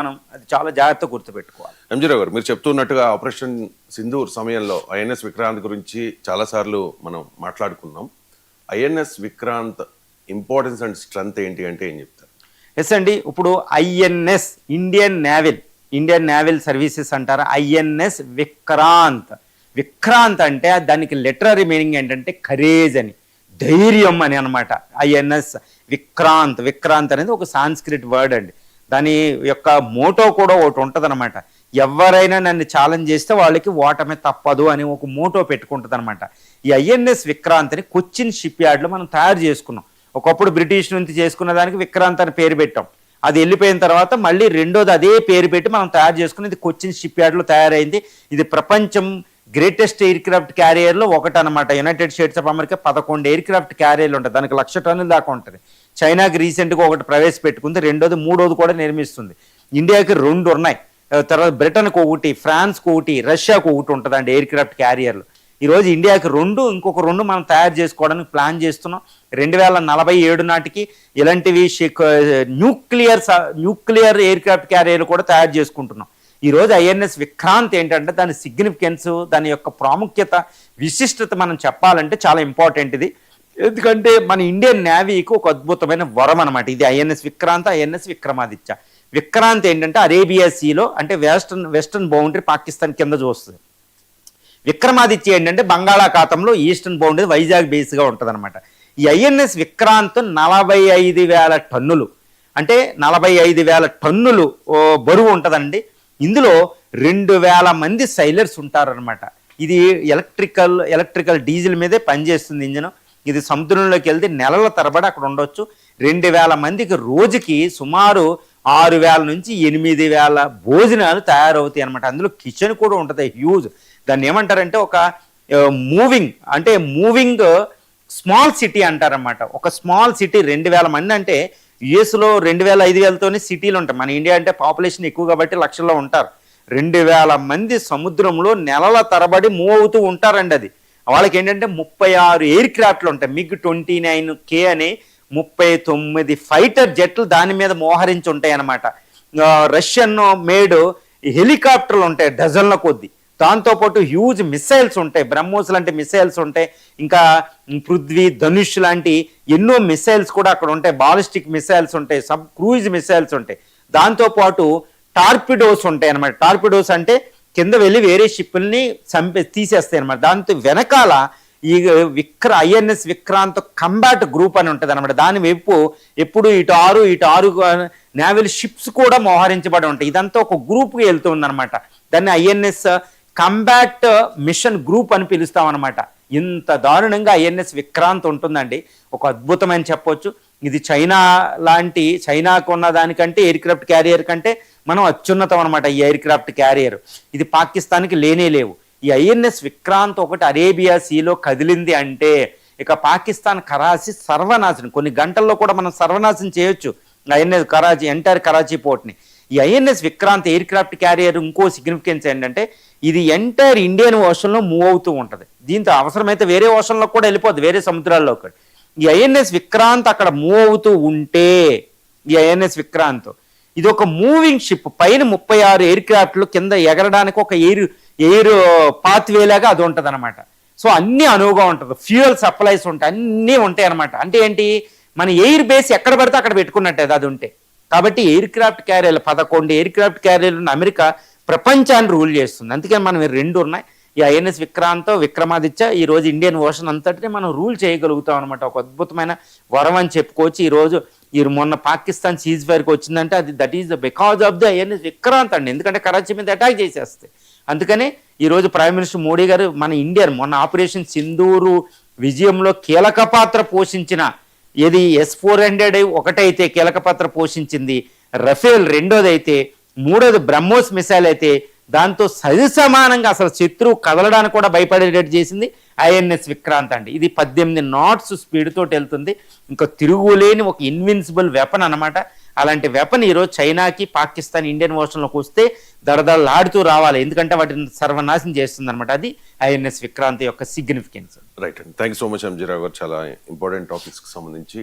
మనం అది చాలా జాగ్రత్తగా గుర్తుపెట్టుకోవాలి. ఎంజీరావు గారు, మీరు చెప్తున్నట్టుగా ఆపరేషన్ సింధూర్ సమయంలో ఐఎన్ఎస్ విక్రాంత్ గురించి చాలాసార్లు మనం మాట్లాడుకున్నాం. INS Vikrant importance and strength ఏంటి అంటే ఏం చెప్తారు? ఎస్ అండి, ఇప్పుడు ఐఎన్ఎస్ ఇండియన్ నేవల్ సర్వీసెస్ అంటారు. ఐఎన్ఎస్ విక్రాంత్ అంటే దానికి లిటరరీ మీనింగ్ ఏంటంటే కరేజ్ అని, ధైర్యం అని అనమాట. ఐఎన్ఎస్ విక్రాంత్ అనేది ఒక సాంస్క్రిట్ వర్డ్ అండి. దాని యొక్క మోటో కూడా ఒకటి ఉంటుంది అనమాట. ఎవరైనా నన్ను ఛాలెంజ్ చేస్తే వాళ్ళకి ఓటమే తప్పదు అని ఒక మోటో పెట్టుకుంటుంది అనమాట. ఈ ఐఎన్ఎస్ విక్రాంత్ని కొచ్చిన్ షిప్ యార్డ్లో మనం తయారు చేసుకున్నాం. ఒకప్పుడు బ్రిటిష్ నుంచి చేసుకున్న దానికి విక్రాంత్ అని పేరు పెట్టాం. అది వెళ్ళిపోయిన తర్వాత మళ్ళీ రెండోది అదే పేరు పెట్టి మనం తయారు చేసుకుని ఇది కొచ్చిన్ షిప్ యార్డ్లో తయారైంది. ఇది ప్రపంచం గ్రేటెస్ట్ ఎయిర్ క్రాఫ్ట్ క్యారియర్లో ఒకటి అనమాట. United states of America 11 air craft క్యారియర్లు ఉంటాయి. దానికి 1,00,000 టన్నుల దాకా ఉంటుంది. చైనాకి రీసెంట్గా ఒకటి ప్రవేశపెట్టుకుంది, రెండోది మూడోది కూడా నిర్మిస్తుంది. ఇండియాకి 2 ఉన్నాయి. తర్వాత బ్రిటన్కి ఒకటి, ఫ్రాన్స్కి ఒకటి, రష్యాకు ఒకటి ఉంటుందండి ఎయిర్ క్రాఫ్ట్ క్యారియర్లు. ఈరోజు ఇండియాకి 2, ఇంకొక 2 మనం తయారు చేసుకోవడానికి ప్లాన్ చేస్తున్నాం. 2047 నాటికి ఇలాంటివి న్యూక్లియర్ ఎయిర్ క్రాఫ్ట్ క్యారియర్లు కూడా తయారు చేసుకుంటున్నాం. ఈరోజు ఐఎన్ఎస్ విక్రాంత్ ఏంటంటే దాని సిగ్నిఫికెన్స్, దాని యొక్క ప్రాముఖ్యత, విశిష్టత మనం చెప్పాలంటే చాలా ఇంపార్టెంట్ ఇది. ఎందుకంటే మన ఇండియన్ నేవీకి ఒక అద్భుతమైన వరం అనమాట ఇది ఐఎన్ఎస్ విక్రాంత్, ఐఎన్ఎస్ విక్రమాదిత్య. విక్రాంత్ ఏంటంటే అరేబియా సీలో అంటే వెస్టర్న్ బౌండరీ పాకిస్తాన్ కింద చూస్తుంది. విక్రమాదిత్య ఏంటంటే బంగాళాఖాతంలో ఈస్టర్న్ బౌండరీ వైజాగ్ బేస్గా ఉంటుంది అనమాట. ఈ ఐఎన్ఎస్ విక్రాంత్ 45,000 టన్నులు అంటే 45,000 టన్నులు బరువు ఉంటుందండి. ఇందులో 2,000 మంది సైలర్స్ ఉంటారనమాట. ఇది ఎలక్ట్రికల్ డీజిల్ మీదే పనిచేస్తుంది ఇంజన్. ఇది సముద్రంలోకి వెళ్తే నెలల తరబడి అక్కడ ఉండొచ్చు. 2,000 మందికి రోజుకి సుమారు 6,000 నుంచి 8,000 భోజనాలు తయారవుతాయి అనమాట. అందులో కిచెన్ కూడా ఉంటుంది హ్యూజ్. దాన్ని ఏమంటారంటే ఒక మూవింగ్ స్మాల్ సిటీ అంటారనమాట. ఒక స్మాల్ సిటీ 2,000 మంది అంటే యుఎస్లో 2,000, 5,000తోనే సిటీలు ఉంటాయి. మన ఇండియా అంటే పాపులేషన్ ఎక్కువ కాబట్టి లక్షల్లో ఉంటారు. 2,000 మంది సముద్రంలో నెలల తరబడి మూవ్ అవుతూ ఉంటారండి. అది వాళ్ళకి ఏంటంటే 36 ఎయిర్ క్రాఫ్ట్లు ఉంటాయి. MiG-29K అనే 39 ఫైటర్ జెట్లు దాని మీద మోహరించి ఉంటాయి అన్నమాట. రష్యన్ మేడ్ హెలికాప్టర్లు ఉంటాయి డజన్ల కొద్ది. దాంతోపాటు హ్యూజ్ మిసైల్స్ ఉంటాయి, బ్రహ్మోస్ లాంటి మిసైల్స్ ఉంటాయి, ఇంకా పృథ్వీ, ధనుష్ లాంటి ఎన్నో మిసైల్స్ కూడా అక్కడ ఉంటాయి. బాలిస్టిక్ మిసైల్స్ ఉంటాయి, సబ్ క్రూయిజ్ మిసైల్స్ ఉంటాయి. దాంతోపాటు టార్పిడోస్ ఉంటాయి అనమాట. టార్పిడోస్ అంటే కింద వెళ్ళి వేరే షిప్పుల్ని తీసేస్తాయి అనమాట. దాంతో వెనకాల ఈ ఐఎన్ఎస్ విక్రాంత్ కంబాట్ గ్రూప్ అని ఉంటుంది అనమాట. దాని వైపు ఎప్పుడు ఇటు ఆరు నేవల్ షిప్స్ కూడా మోహరించబడి ఉంటాయి. ఇదంతా ఒక గ్రూప్కి వెళ్తుంది అనమాట. దాన్ని ఐఎన్ఎస్ కంబాట్ మిషన్ గ్రూప్ అని పిలుస్తాం అనమాట. ఇంత దారుణంగా ఐఎన్ఎస్ విక్రాంత్ ఉంటుందండి. ఒక అద్భుతమైన చెప్పొచ్చు. ఇది చైనాకు ఉన్న దానికంటే ఎయిర్ క్రాఫ్ట్ క్యారియర్ కంటే మనం అత్యున్నతం అనమాట ఈ ఎయిర్ క్రాఫ్ట్ క్యారియర్. ఇది పాకిస్తాన్కి లేవు. ఈ ఐఎన్ఎస్ విక్రాంత్ ఒకటి అరేబియా సీలో కదిలింది అంటే ఇక పాకిస్తాన్ కరాచీ సర్వనాశనం, కొన్ని గంటల్లో కూడా మనం సర్వనాశనం చేయొచ్చు ఐఎన్ఎస్ కరాచీ, ఎంటైర్ కరాచీ పోర్ట్ని. ఈ INS Vikrant air craft carrier ఇంకో సిగ్నిఫికెన్స్ ఏంటంటే ఇది ఎంటైర్ ఇండియన్ ఓషన్లో మూవ్ అవుతూ ఉంటుంది. దీంతో అవసరమైతే వేరే ఓషన్లో కూడా వెళ్ళిపోద్ది, వేరే సముద్రాల్లో కూడా. ఈ ఐఎన్ఎస్ విక్రాంత్ అక్కడ మూవ్ అవుతూ ఉంటే ఈ ఐఎన్ఎస్ విక్రాంత్ ఇది ఒక మూవింగ్ షిప్. పైన 36 ఎయిర్ క్రాఫ్ట్లు, కింద ఎగరడానికి ఒక ఎయిర్ పాత్వే లాగా అది ఉంటుంది అనమాట. సో అన్ని అనువుగా ఉంటుంది, ఫ్యూయల్ సప్లైస్ ఉంటాయి, అన్నీ ఉంటాయి అనమాట. అంటే ఏంటి, మన ఎయిర్ బేస్ ఎక్కడ పడితే అక్కడ పెట్టుకున్నట్టే అది ఉంటే. కాబట్టి ఎయిర్ క్రాఫ్ట్ క్యారియర్లు 11 ఎయిర్ క్రాఫ్ట్ క్యారియర్లను అమెరికా ప్రపంచాన్ని రూల్ చేస్తుంది. అందుకని మనం 2 ఉన్నాయి. ఈ ఐఎన్ఎస్ విక్రాంత్, విక్రమాదిత్య ఈరోజు ఇండియన్ ఓషన్ అంతటిని మనం రూల్ చేయగలుగుతాం అనమాట. ఒక అద్భుతమైన వరం అని చెప్పుకోవచ్చు. ఈరోజు మొన్న పాకిస్తాన్ సీజ్ ఫైర్కి వచ్చిందంటే అది that is because of the INS Vikrant అండి. ఎందుకంటే కరాచీ మీద అటాక్ చేసేస్తాయి. అందుకనే ఈరోజు ప్రైమ్ మినిస్టర్ మోడీ గారు మన ఇండియన్ మొన్న ఆపరేషన్ సింధూరు విజయంలో కీలక పాత్ర పోషించిన ఏది S-400 ఒకటైతే కీలక పాత్ర పోషించింది, రఫేల్ రెండోదైతే, మూడోది బ్రహ్మోస్ మిసైల్ అయితే దాంతో సమానంగా అసలు శత్రువు కదలడానికి కూడా భయపడేటట్టు చేసింది ఐఎన్ఎస్ విక్రాంత్ అండి. ఇది 18 knots స్పీడ్ తోటి వెళ్తుంది. ఇంకా తిరుగులేని ఒక ఇన్విన్సిబుల్ వెపన్ అనమాట. అలాంటి వెపన్ ఈరోజు చైనాకి, పాకిస్తాన్ ఇండియన్ ఓషన్లోకి వస్తే దడదడలాడుతూ రావాలి. ఎందుకంటే వాటిని సర్వనాశనం చేస్తుంది అనమాట. అది ఐఎన్ఎస్ విక్రాంత్ యొక్క సిగ్నిఫికెన్స్. రైట్ అండి, థ్యాంక్ యూ సో మచ్ ఎంజీరావు గారు. చాలా ఇంపార్టెంట్ టాపిక్స్కి సంబంధించి